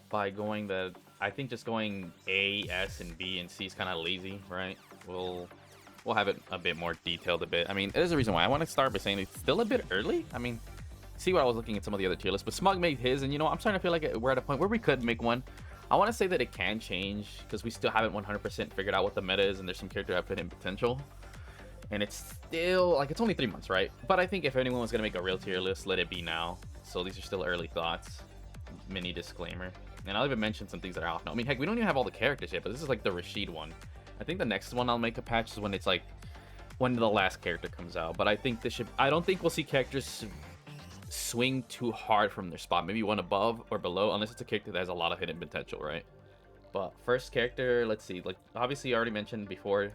by going the. I think just going A, S, and B and C is kind of lazy, right? We'll have it a bit more detailed a bit. I mean, there's a reason why I want to start by saying it's still a bit early. I mean, see what I was looking at some of the other tier lists, but Smug made his, and you know, I'm starting to feel like we're at a point where we could make one. I want to say that it can change because we still haven't 100% figured out what the meta is, and there's some character that have hidden potential. And it's still like it's only 3 months, right? But I think if anyone was gonna make a real tier list, let it be now. So these are still early thoughts. Mini disclaimer. And I'll even mention some things that are off now. I mean, heck, we don't even have all the characters yet, but this is like the Rasheed one. I think the next one I'll make a patch is when it's like when the last character comes out. But I think this should. I don't think we'll see characters swing too hard from their spot. Maybe one above or below, unless it's a character that has a lot of hidden potential, right? But first character, let's see. Like obviously, I already mentioned before.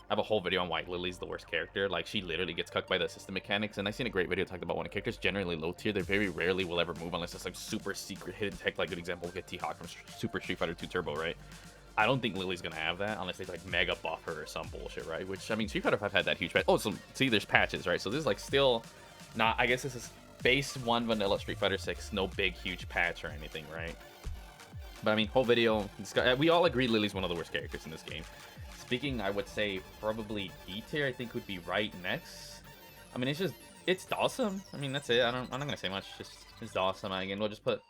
I have a whole video on why Lily's the worst character. Like, she literally gets cucked by the system mechanics. And I seen a great video talking about when a character's generally low tier, they very rarely will ever move unless it's like super secret hidden tech. Like, good example, look at T-Hawk from Super Street Fighter 2 Turbo, right? I don't think Lily's gonna have that unless they like mega buff her or some bullshit, right? Which, I mean, Street Fighter 5 had that huge patch. Oh, so see, there's patches, right? So this is like still not, I guess this is base 1 vanilla Street Fighter 6, no big, huge patch or anything, right? But I mean, whole video, we all agree Lily's one of the worst characters in this game. Speaking, I would say probably D tier. I think would be right next. I mean, it's dhalsim. I mean, that's it. I'm not gonna say much. It's dhalsim. Again, we'll just put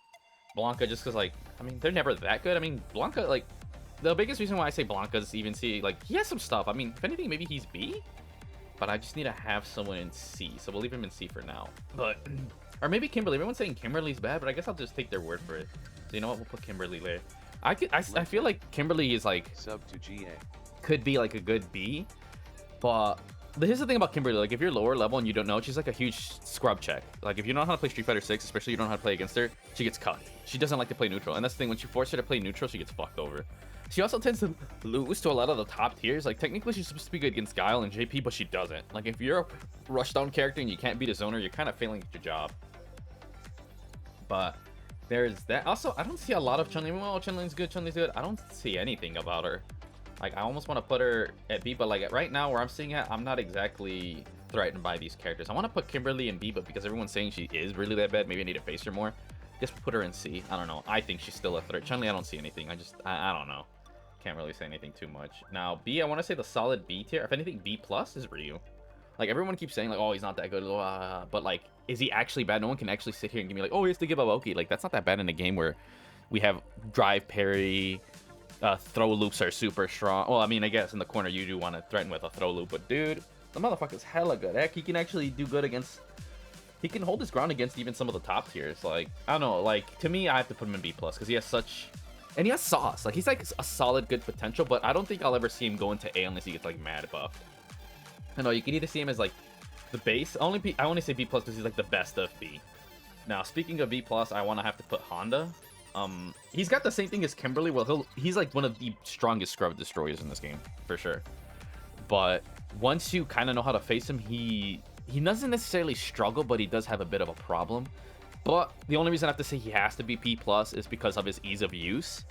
blanka just because, like, I mean, they're never that good. I mean, blanka, like, the biggest reason why I say blanka is even C. Like, he has some stuff. I mean, if anything, maybe he's B. But I just need to have someone in C, so we'll leave him in C for now. But or maybe Kimberly. Everyone's saying Kimberly's bad, but I guess I'll just take their word for it. So you know what? We'll put Kimberly there. I feel like Kimberly is like Sub to GA. Could be like a good B, but here's the thing about Kimberly. Like, if you're lower level and you don't know, she's like a huge scrub check. Like, if you don't know how to play Street Fighter 6, especially you don't know how to play against her, she gets cut. She doesn't like to play neutral, and that's the thing. When you force her to play neutral, she gets fucked over. She also tends to lose to a lot of the top tiers. Like, technically, she's supposed to be good against Guile and JP, but she doesn't. Like, if you're a rushdown character and you can't beat a zoner, you're kind of failing at your job. But there's that. Also, I don't see a lot of Chun-Li. Well, Chun-Li's good, Chun-Li's good. I don't see anything about her. Like, I almost want to put her at B, but like right now where I'm seeing it, I'm not exactly threatened by these characters. I want to put Kimberly in B, but because everyone's saying she is really that bad, maybe I need to face her more. Just put her in C. I don't know. I think she's still a threat. Chun-Li, I don't see anything. I don't know. Can't really say anything too much. Now, B, I want to say the solid B tier. If anything, B plus is Ryu. Like, everyone keeps saying, like, oh, he's not that good. But, like, is he actually bad? No one can actually sit here and give me, like, oh, he has to give up Oki. Like, that's not that bad in a game where we have drive parry. Throw loops are super strong. Well, I mean, I guess in the corner you do want to threaten with a throw loop, but dude, the motherfucker's hella good. Heck, he can actually do good against. He can hold his ground against even some of the top tiers. Like, I don't know. Like, to me, I have to put him in B plus because he has such, and he has sauce. Like, he's like a solid good potential, but I don't think I'll ever see him go into A unless he gets like mad buffed. I know you can either see him as like the base. I only say B plus because he's like the best of B. Now, speaking of B plus, I want to have to put Honda. He's got the same thing as Kimberly. Well, he's like one of the strongest scrub destroyers in this game for sure. But once you kind of know how to face him, he doesn't necessarily struggle, but he does have a bit of a problem. But the only reason I have to say he has to be P plus is because of his ease of use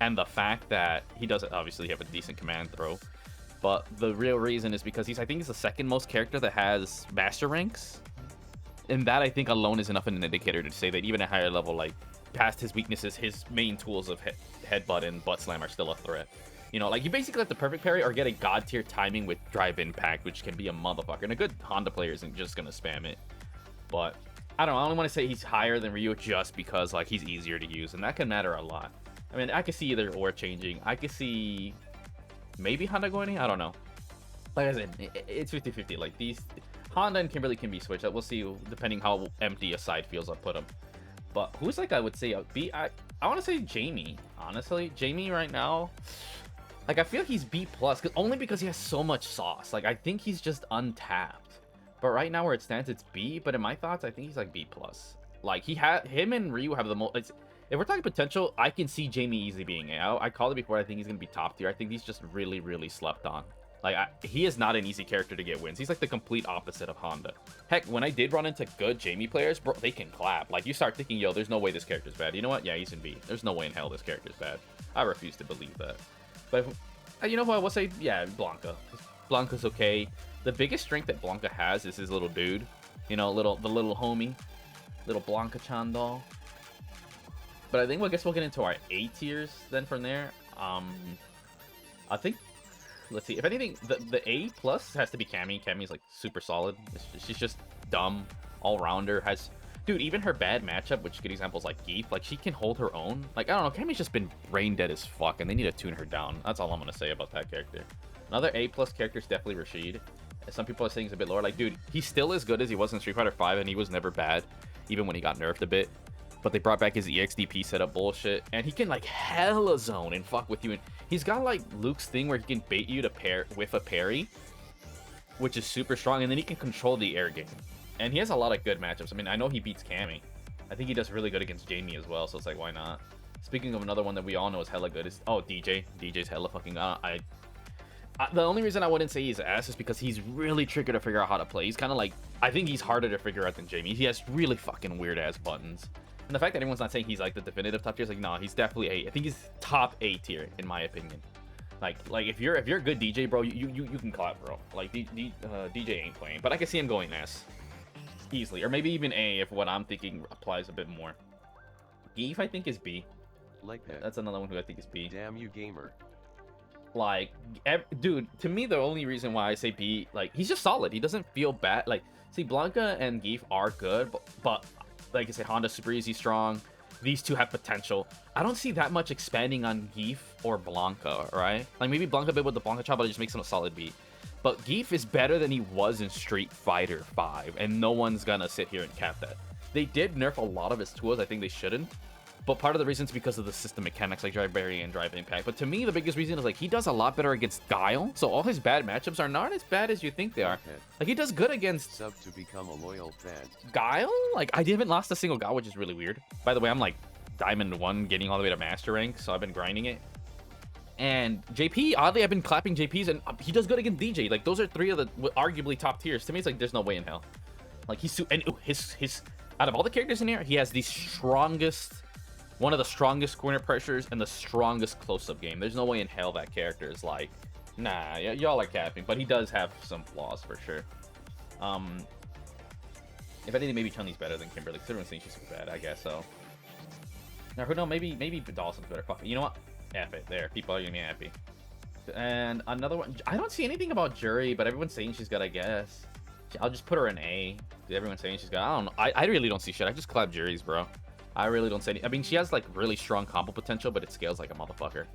and the fact that he doesn't obviously have a decent command throw. But the real reason is because I think he's the second most character that has master ranks, and that I think alone is enough of an indicator to say that even at higher level, like, past his weaknesses, his main tools of headbutt and butt slam are still a threat. You know, like, you basically have the perfect parry or get a god tier timing with drive impact, which can be a motherfucker. And a good Honda player isn't just gonna spam it. But I don't know. I only want to say he's higher than Ryu just because, like, he's easier to use, and that can matter a lot. I mean, I could see either or changing. I could see maybe Honda going in. I don't know. Like I said, it's 50-50. Like, these Honda and Kimberly can be switched. We'll see depending how empty a side feels. I'll put them. But who's, like, I would say a B? I want to say Jamie. Honestly, Jamie right now, like, I feel he's B plus only because he has so much sauce. Like, I think he's just untapped. But right now where it stands, it's B. But in my thoughts, I think he's like B plus. Like, him and Ryu have the most. If we're talking potential, I can see Jamie easily being A. I called it before. I think he's gonna be top tier. I think he's just really, really slept on. Like, he is not an easy character to get wins. He's like the complete opposite of Honda. Heck, when I did run into good Jamie players, bro, they can clap. Like, you start thinking, yo, there's no way this character's bad. You know what? Yeah, he's in B. There's no way in hell this character's bad. I refuse to believe that. But you know what I will say? Yeah, Blanka. Blanka's okay. The biggest strength that Blanka has is his little dude. You know, the little homie. Little Blanka-chan doll. But I think I guess we'll get into our A tiers then from there. I think, let's see, if anything, the A plus has to be Cammy. Cammy's like super solid. She's just dumb, all rounder. Has, dude, even her bad matchup, which good examples like Geef, like she can hold her own. Like I don't know, Cammy's just been brain dead as fuck, and they need to tune her down. That's all I'm gonna say about that character. Another A plus character is definitely Rasheed. Some people are saying he's a bit lower. Like, dude, he's still as good as he was in Street Fighter 5, and he was never bad, even when he got nerfed a bit. But they brought back his EXDP setup bullshit, and he can like hella zone and fuck with you. And he's got like Luke's thing where he can bait you to pair with a parry, which is super strong, and then he can control the air game. And he has a lot of good matchups. I mean, I know he beats Cammy. I think he does really good against Jamie as well, so it's like, why not? Speaking of another one that we all know is hella good is DEEJAY. DEEJAY's hella fucking the only reason I wouldn't say he's ass is because he's really tricky to figure out how to play. He's kind of like, I think he's harder to figure out than Jamie. He has really fucking weird ass buttons. And the fact that everyone's not saying he's like the definitive top tier is like, no, he's definitely A. I think he's top A tier in my opinion. Like if you're a good DJ, bro, you can clap, bro. Like DEEJAY ain't playing, but I can see him going S easily, or maybe even A if what I'm thinking applies a bit more. Geef I think is B. Like that. That's another one who I think is B. Damn you, gamer. Like, dude, to me the only reason why I say B, like he's just solid. He doesn't feel bad. Like, see, Blanka and Geef are good, but like I say, Honda's super easy strong. These two have potential. I don't see that much expanding on Geef or Blanka, right? Like maybe Blanka a bit with the Blanka chop, but it just makes him a solid B. But Geef is better than he was in Street Fighter 5, and no one's gonna sit here and cap that. They did nerf a lot of his tools. I think they shouldn't. But part of the reason is because of the system mechanics like Drive Barrier and Drive Impact. But to me, the biggest reason is like he does a lot better against Guile. So all his bad matchups are not as bad as you think they are. Like he does good against Sub to become a loyal fan. Guile. Like I haven't lost a single Guile, which is really weird. By the way, I'm like Diamond 1 getting all the way to Master Rank. So I've been grinding it. And JP, oddly, I've been clapping JP's and he does good against DEEJAY. Like those are three of the arguably top tiers. To me, it's like there's no way in hell. Like he's his out of all the characters in here, he has the strongest. One of the strongest corner pressures and the strongest close-up game. There's no way in hell that character is like, nah, y'all are capping. But he does have some flaws for sure. If anything, maybe Chun-Li's better than Kimberly. Because everyone's saying she's so bad, I guess so. Now, who knows? Maybe Dhalsim's better. Fuck it. You know what? F it. There. People are gonna be happy. And another one. I don't see anything about Juri, but everyone's saying she's good, I guess. I'll just put her in A. Everyone's saying she's good. I don't know. I really don't see shit. I just clap Juri's, bro. I really don't say anything. I mean, she has like really strong combo potential, but it scales like a motherfucker.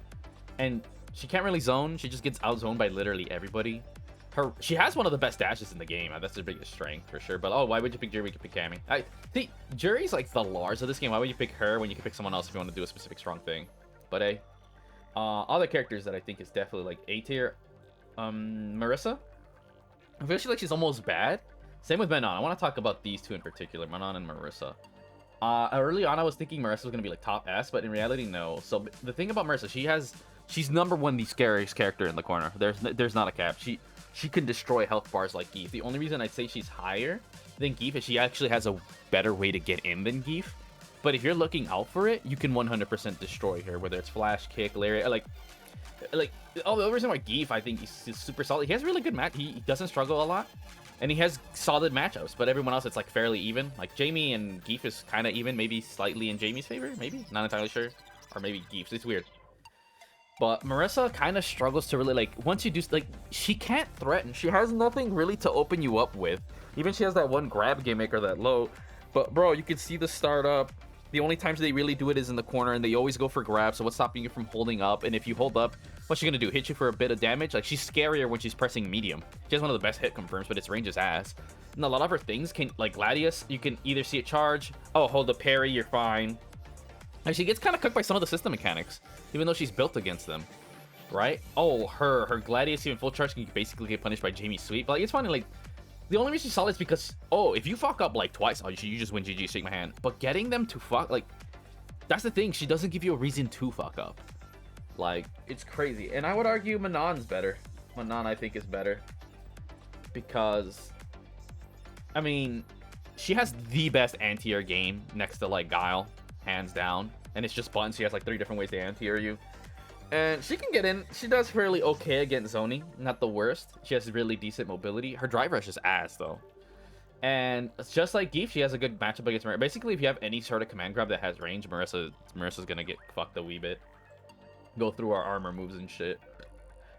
And she can't really zone. She just gets outzoned by literally everybody. She has one of the best dashes in the game. That's her biggest strength for sure. But oh, why would you pick Juri? We could pick Cammy. See, Juri's like the Lars of this game. Why would you pick her when you could pick someone else if you want to do a specific strong thing? But hey, other characters that I think is definitely like A tier. Marisa. I feel like she's almost bad. Same with Manon. I want to talk about these two in particular, Manon and Marisa. Early on, I was thinking Marisa was gonna be like top S, but in reality, no. So the thing about Marisa, she's number one, the scariest character in the corner. There's not a cap. She can destroy health bars like Geef. The only reason I'd say she's higher than Geef is she actually has a better way to get in than Geef. But if you're looking out for it, you can 100% destroy her, whether it's flash, kick, lariat, like the reason why Geef I think he's super solid. He has really good match. He doesn't struggle a lot. And he has solid matchups, but everyone else, it's like fairly even. Like Jamie and Geef is kind of even, maybe slightly in Jamie's favor, maybe? Not entirely sure. Or maybe Geef's, it's weird. But Marisa kind of struggles to really, like, once you do, like, she can't threaten. She has nothing really to open you up with. Even she has that one grab gimmick or that low. But, bro, you can see the startup. The only times they really do it is in the corner, and they always go for grabs, so what's stopping you from holding up? And if you hold up, what's she gonna do? Hit you for a bit of damage? Like, she's scarier when she's pressing medium. She has one of the best hit confirms, but its range is ass. And a lot of her things can, like Gladius, you can either see it charge, oh, hold the parry, you're fine. And she gets kind of cooked by some of the system mechanics, even though she's built against them, right? Oh, her Gladius even full charge can basically get punished by Jamie's sweep. But like, it's funny, like, the only reason she's solid is because, oh, if you fuck up like twice, oh, you just win GG, shake my hand. But getting them to fuck, like, that's the thing. She doesn't give you a reason to fuck up. Like, it's crazy. And I would argue Manon's better. Manon, I think, is better. Because, I mean, she has the best anti-air game next to, like, Guile, hands down. And it's just buttons. She has, like, 3 different ways to anti-air you. And she can get in. She does fairly okay against zoning. Not the worst. She has really decent mobility. Her drive rush is ass, though. And just like Geef, she has a good matchup against Marisa. Basically, if you have any sort of command grab that has range, Marisa's gonna get fucked a wee bit. Go through our armor moves and shit.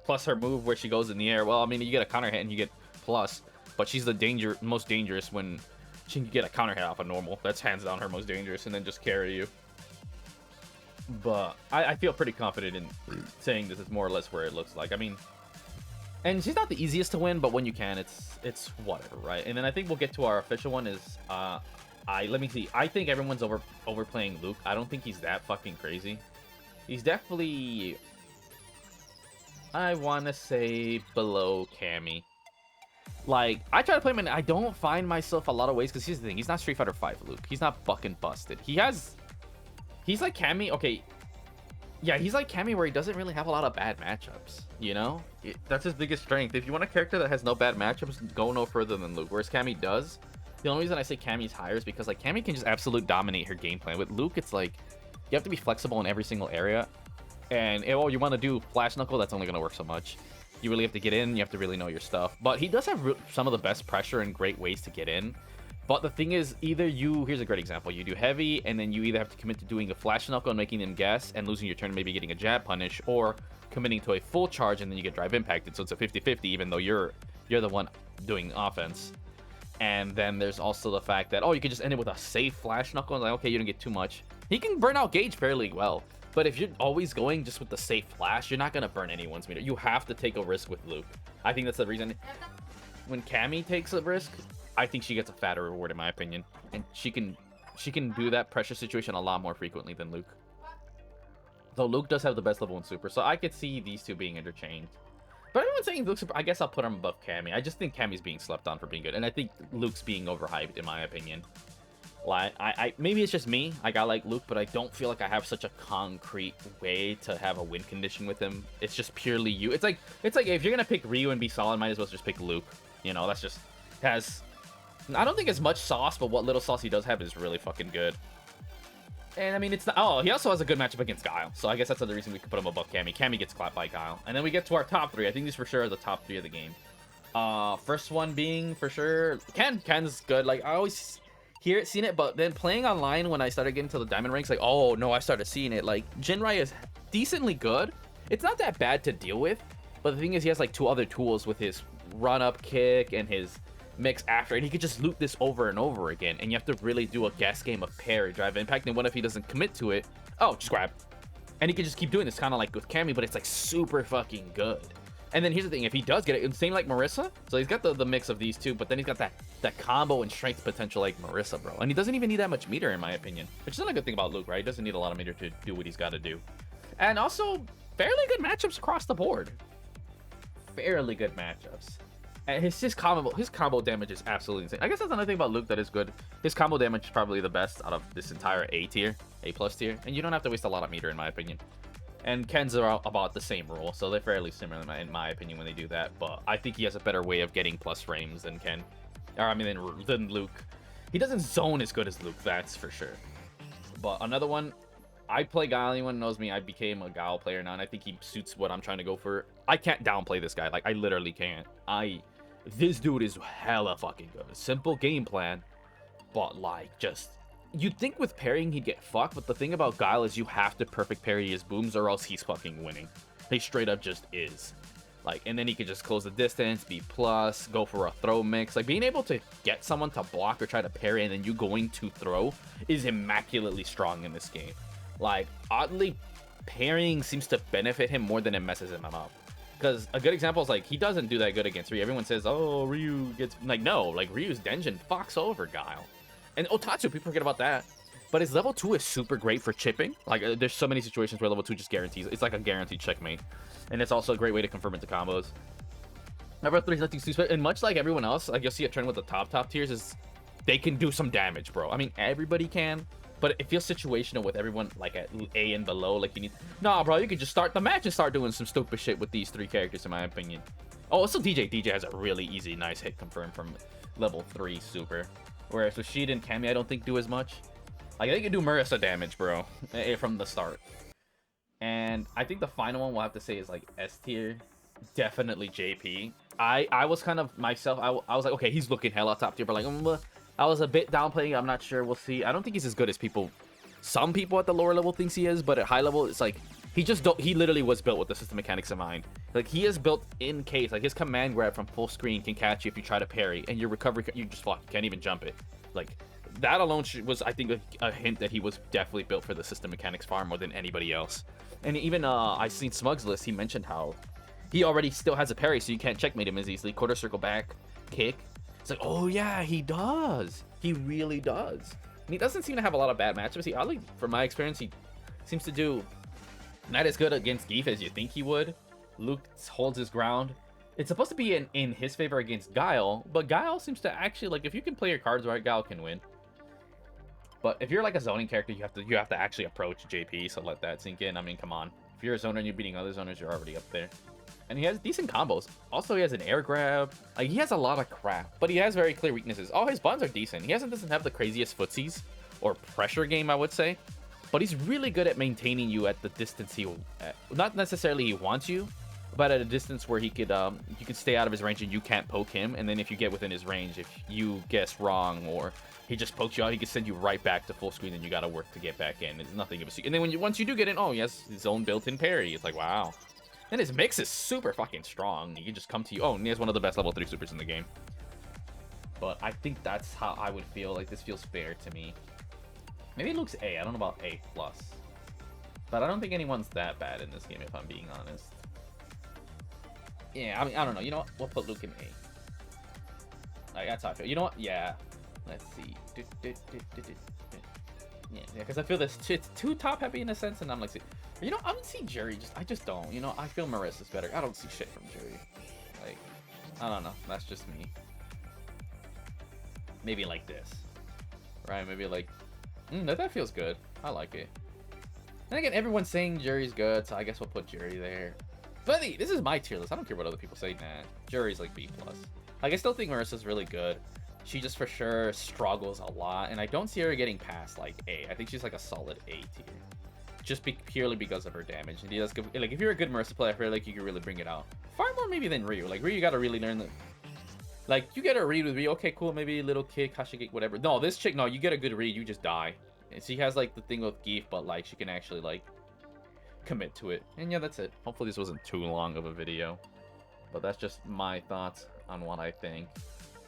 Plus her move where she goes in the air. Well, I mean, you get a counter hit and you get plus, but she's the most dangerous when she can get a counter hit off a normal. That's hands down her most dangerous, and then just carry you. But I feel pretty confident in saying this is more or less where it looks like. I mean, and she's not the easiest to win, but when you can, it's whatever, right? And then I think we'll get to our official one is let me see. I think everyone's overplaying Luke. I don't think he's that fucking crazy. He's definitely, I want to say, below Cammy. Like, I try to play him and I don't find myself a lot of ways, because here's the thing, he's not Street Fighter 5 Luke. He's not fucking busted. He's like Cammy, okay. Yeah, he's like Cammy where he doesn't really have a lot of bad matchups, you know? That's his biggest strength. If you want a character that has no bad matchups, go no further than Luke. Whereas Cammy does. The only reason I say Cammy's higher is because, like, Cammy can just absolute dominate her game plan. With Luke, it's like, you have to be flexible in every single area. And, oh, you want to do Flash Knuckle, that's only going to work so much. You really have to get in, you have to really know your stuff. But he does have some of the best pressure and great ways to get in. But the thing is, here's a great example. You do heavy, and then you either have to commit to doing a Flash Knuckle and making them guess, and losing your turn, maybe getting a jab punish, or committing to a full charge, and then you get drive impacted. So it's a 50-50, even though you're the one doing offense. And then there's also the fact that, oh, you could just end it with a safe Flash Knuckle, and like, okay, you don't get too much. He can burn out Gauge fairly well. But if you're always going just with the safe Flash, you're not going to burn anyone's meter. You have to take a risk with Luke. I think that's the reason. When Cammy takes a risk, I think she gets a fatter reward, in my opinion. And she can do that pressure situation a lot more frequently than Luke. Though Luke does have the best level in Super, so I could see these two being interchanged. But everyone's saying Luke's Super, I guess I'll put him above Cammy. I just think Cammy's being slept on for being good. And I think Luke's being overhyped, in my opinion. Like, maybe it's just me. I like Luke, but I don't feel like I have such a concrete way to have a win condition with him. It's just purely you. It's like if you're gonna pick Ryu and be solid, might as well just pick Luke. You know, that's just I don't think as much sauce, but what little sauce he does have is really fucking good. And I mean, it's not. Oh, he also has a good matchup against Guile, so I guess that's the reason we could put him above Cammy. Cammy gets clapped by Guile, and then we get to our top three. I think these for sure are the top three of the game. First one being for sure Ken. Ken's good. Like, I always seen it, but then playing online when I started getting to the diamond ranks, like, oh no, I started seeing it. Like, Jinrai is decently good. It's not that bad to deal with, but the thing is, he has like two other tools with his run up kick and his mix after, and he could just loot this over and over again, and you have to really do a guess game of parry, drive impact, and what if he doesn't commit to it? Oh, just grab. And he can just keep doing this, kind of like with Cammy, but it's like super fucking good. And then here's the thing, if he does get it, same like Marisa, so he's got the mix of these two, but then he's got that combo and strength potential like Marisa, bro. And he doesn't even need that much meter, in my opinion, which is not a good thing about Luke, right? He doesn't need a lot of meter to do what he's got to do. And also, fairly good matchups across the board. Fairly good matchups. And his combo damage is absolutely insane. I guess that's another thing about Luke that is good. His combo damage is probably the best out of this entire A tier, A+ tier, and you don't have to waste a lot of meter, in my opinion. And Ken's are about the same rule, so they're fairly similar in my opinion when they do that. But I think he has a better way of getting plus frames than Ken, or I mean than Luke. He doesn't zone as good as Luke, that's for sure. But another one, I play Guile. Anyone knows me, I became a Guile player now, and I think he suits what I'm trying to go for. I can't downplay this guy. Like, I literally can't. This dude is hella fucking good. Simple game plan, but like, just, you'd think with parrying he'd get fucked, but the thing about Guile is you have to perfect parry his booms or else he's fucking winning. He straight up just is. Like, and then he could just close the distance, be plus, go for a throw mix. Like, being able to get someone to block or try to parry and then you going to throw is immaculately strong in this game. Like, oddly, parrying seems to benefit him more than it messes him up. Because a good example is, like, he doesn't do that good against Ryu. Everyone says, oh, Ryu gets, like, no, like, Ryu's Denjin fucks over Guile. And Otatsu, people forget about that. But his level 2 is super great for chipping. Like, there's so many situations where level 2 just guarantees. It's like a guaranteed checkmate. And it's also a great way to confirm into combos. Level 3 is nothing too special. And much like everyone else, like, you'll see a trend with the top tiers is they can do some damage, bro. I mean, everybody can. But it feels situational with everyone, like, at A and below. Like, you need... Nah, bro, you could just start the match and start doing some stupid shit with these three characters, in my opinion. Oh, also DEEJAY. DEEJAY has a really easy, nice hit confirmed from level 3 super. Whereas Rasheed and Cammy, I don't think do as much. Like, they can do Marisa damage, bro, from the start. And I think the final one we'll have to say is, like, S tier. Definitely JP. I was kind of myself. I was like, okay, he's looking hella top tier, but like I was a bit downplaying. I'm not sure. We'll see. I don't think he's as good as people. Some people at the lower level thinks he is, but at high level, it's like he just don't. He literally was built with the system mechanics in mind. Like he is built in case. Like his command grab from full screen can catch you if you try to parry, and your recovery you just fuck. You can't even jump it. Like that alone was, I think, a hint that he was definitely built for the system mechanics far more than anybody else. And even I seen Smug's list. He mentioned how he already still has a parry, so you can't checkmate him as easily. Quarter circle back, kick. It's like, oh yeah, he does. He really does. And he doesn't seem to have a lot of bad matchups. He, oddly, from my experience, he seems to do not as good against GUILE as you think he would. Luke holds his ground. It's supposed to be in his favor against GUILE, but GUILE seems to actually, like, if you can play your cards right, GUILE can win. But if you're like a zoning character, you have to actually approach JP, so let that sink in. I mean, come on. If you're a zoner and you're beating other zoners, you're already up there. And he has decent combos. Also, he has an air grab. Like, he has a lot of crap, but he has very clear weaknesses. All his buttons are decent. He doesn't have the craziest footsies or pressure game, I would say. But he's really good at maintaining you at the distance he... not necessarily he wants you, but at a distance where he could you could stay out of his range and you can't poke him. And then if you get within his range, if you guess wrong or he just pokes you out, he can send you right back to full screen and you got to work to get back in. It's nothing of a secret. And then once you do get in, oh, he has his own built-in parry. It's like, wow. And his mix is super fucking strong. He can just come to you. Oh, and he has one of the best level 3 supers in the game. But I think that's how I would feel. Like, this feels fair to me. Maybe Luke's A. I don't know about A+. But I don't think anyone's that bad in this game, if I'm being honest. Yeah, I mean, I don't know. You know what? We'll put Luke in A. Like, that's how I feel. You know what? Yeah. Let's see. Yeah, because I feel this it's too top heavy in a sense, and I'm like, you know, I don't see Juri. I just don't. You know, I feel Marisa's better. I don't see shit from Juri. Like, I don't know. That's just me. Maybe like this, right? Maybe like, that feels good. I like it. And again, everyone's saying Juri's good, so I guess we'll put Juri there. But this is my tier list. I don't care what other people say. Nah, Juri's like B+. Like, I still think Marisa's really good. She just for sure struggles a lot, and I don't see her getting past like A. I think she's like a solid A tier, just purely because of her damage. And he does good, like, if you're a good Marisa player, I feel like you can really bring it out far more maybe than Ryu. Like, Ryu, you gotta really learn the, like, you get a read with Ryu, okay, cool, maybe a little kick, Hashigeki, whatever. No, this chick, no, you get a good read, you just die. And she has like the thing with GUILE, but like she can actually like commit to it. And yeah, that's it. Hopefully this wasn't too long of a video, but that's just my thoughts on what I think.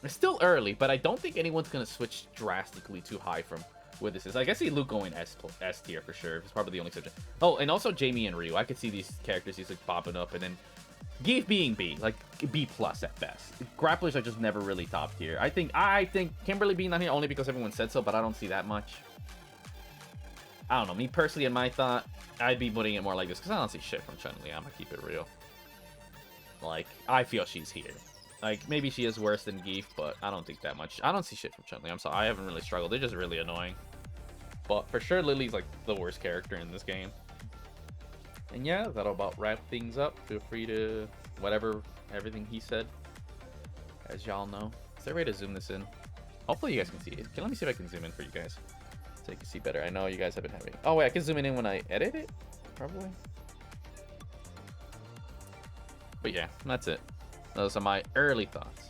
It's still early, but I don't think anyone's going to switch drastically too high from where this is. I guess see Luke going S tier for sure. It's probably the only exception. Oh, and also Jamie and Ryu. I could see these characters, he's like popping up, and then GUILE being B, like B+ at best. Grapplers are just never really top tier. I think Kimberly being down here only because everyone said so, but I don't see that much. I don't know. Me personally, in my thought, I'd be putting it more like this because I don't see shit from Chun-Li. I'm going to keep it real. Like, I feel she's here. Like, maybe she is worse than GUILE, but I don't think that much. I don't see shit from Chun-Li. I'm sorry. I haven't really struggled. They're just really annoying. But for sure, Lily's like the worst character in this game. And yeah, that'll about wrap things up. Feel free to whatever, everything he said. As y'all know. Is there a way to zoom this in? Hopefully you guys can see it. Let me see if I can zoom in for you guys, so you can see better. I know you guys have been having... Oh, wait, I can zoom in when I edit it? Probably. But yeah, that's it. Those are my early thoughts